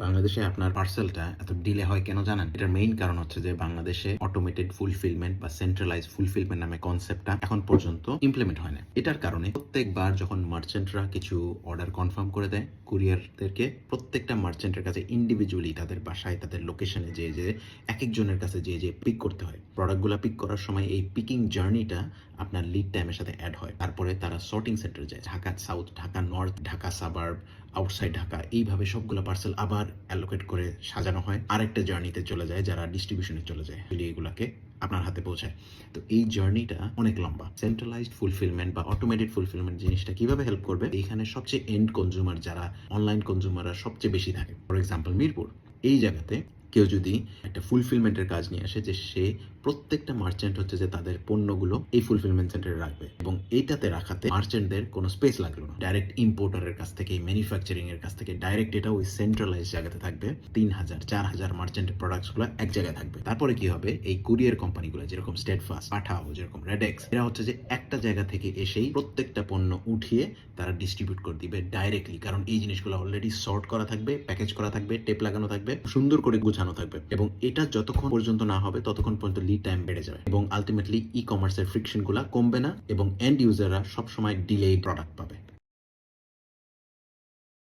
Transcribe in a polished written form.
বাংলাদেশে আপনার পার্সেলটা এত ডিলে হয় কেন জানেন? এটার মেইন কারণ হচ্ছে যে বাংলাদেশে অটোমেটেড ফুলফিলমেন্ট বা সেন্ট্রালাইজ ফুলফিলমেন্ট নামে কনসেপ্টটা এখন পর্যন্ত ইমপ্লিমেন্ট হয় না। এটার কারণে প্রত্যেকবার যখন মার্চেন্টরা কিছু অর্ডার কনফার্ম করে দেয় কুরিয়ারদেরকে, প্রত্যেকটা মার্চেন্টের কাছে ইন্ডিভিজুয়ালি তাদের বাসায় তাদের লোকেশনে যে এক একজনের কাছে যে পিক করতে হয়। প্রোডাক্টগুলো পিক করার সময় এই পিকিং জার্নিটা আপনার লিড টাইমের সাথে অ্যাড হয়। তারপরে তারা সর্টিং সেন্টারে যায়, Dhaka south, Dhaka north, Dhaka suburb, outside Dhaka, এইভাবে সবগুলো পার্সেল আবার অ্যালোকেট করে সাজানো হয়, আরেকটা জার্নিতে চলে যায়, যারা ডিস্ট্রিবিউশনে চলে যায়, এগুলাকে আপনার হাতে পৌঁছায়। তো এই জার্নিটা অনেক লম্বা। সেন্ট্রালাইজড ফুলফিলমেন্ট বা অটোমেটেড ফুলফিলমেন্ট জিনিসটা কিভাবে হেল্প করবে? এখানে সবচেয়ে এন্ড কনজিউমার যারা অনলাইন কনজিউমাররা সবচেয়ে বেশি থাকে, ফর এক্সাম্পল মিরপুর, এই জায়গাতে কেউ যদি একটা ফুলফিলমেন্টের কাজ নিয়ে আসে, যে সে প্রত্যেকটা মার্চেন্ট হচ্ছে যে তাদের পণ্যগুলো এই ফুলফিলমেন্ট সেন্টারে রাখবে, এবং এইটাতে রাখাতে মার্চেন্টদের কোনো স্পেস লাগলো না। ডাইরেক্ট ইম্পোর্টারের কাছ থেকে, ম্যানুফ্যাকচারিং এর কাছ থেকে ডাইরেক্ট এটা ওই সেন্ট্রালাইজ জায়গাতে থাকবে। 3000-4000 মার্চেন্টের প্রোডাক্টসগুলো এক জায়গায় থাকবে। তারপরে কি হবে? এই কুরিয়ার কোম্পানিগুলো যেরকম স্টেটফাস্ট, পাঠাও, যেরকম রেডেক্স, এরা হচ্ছে যে একটা জায়গা থেকে এসেই প্রত্যেকটা পণ্য উঠিয়ে তারা ডিস্ট্রিবিউট করে দিবে ডাইরেক্টলি, কারণ এই জিনিসগুলো অলরেডি সর্ট করা থাকবে, প্যাকেজ করা থাকবে, টেপ লাগানো থাকবে, সুন্দর করে গুছানো থাকবে, এবং এটা যতক্ষণ পর্যন্ত না হবে ততক্ষণ পর্যন্ত লিড টাইম বেড়ে যাবে, এবং আলটিমেটলি ই কমার্সের ফ্রিকশনগুলো কমবে না, এবং এন্ড ইউজাররা সবসময় ডিলে প্রোডাক্ট পাবে।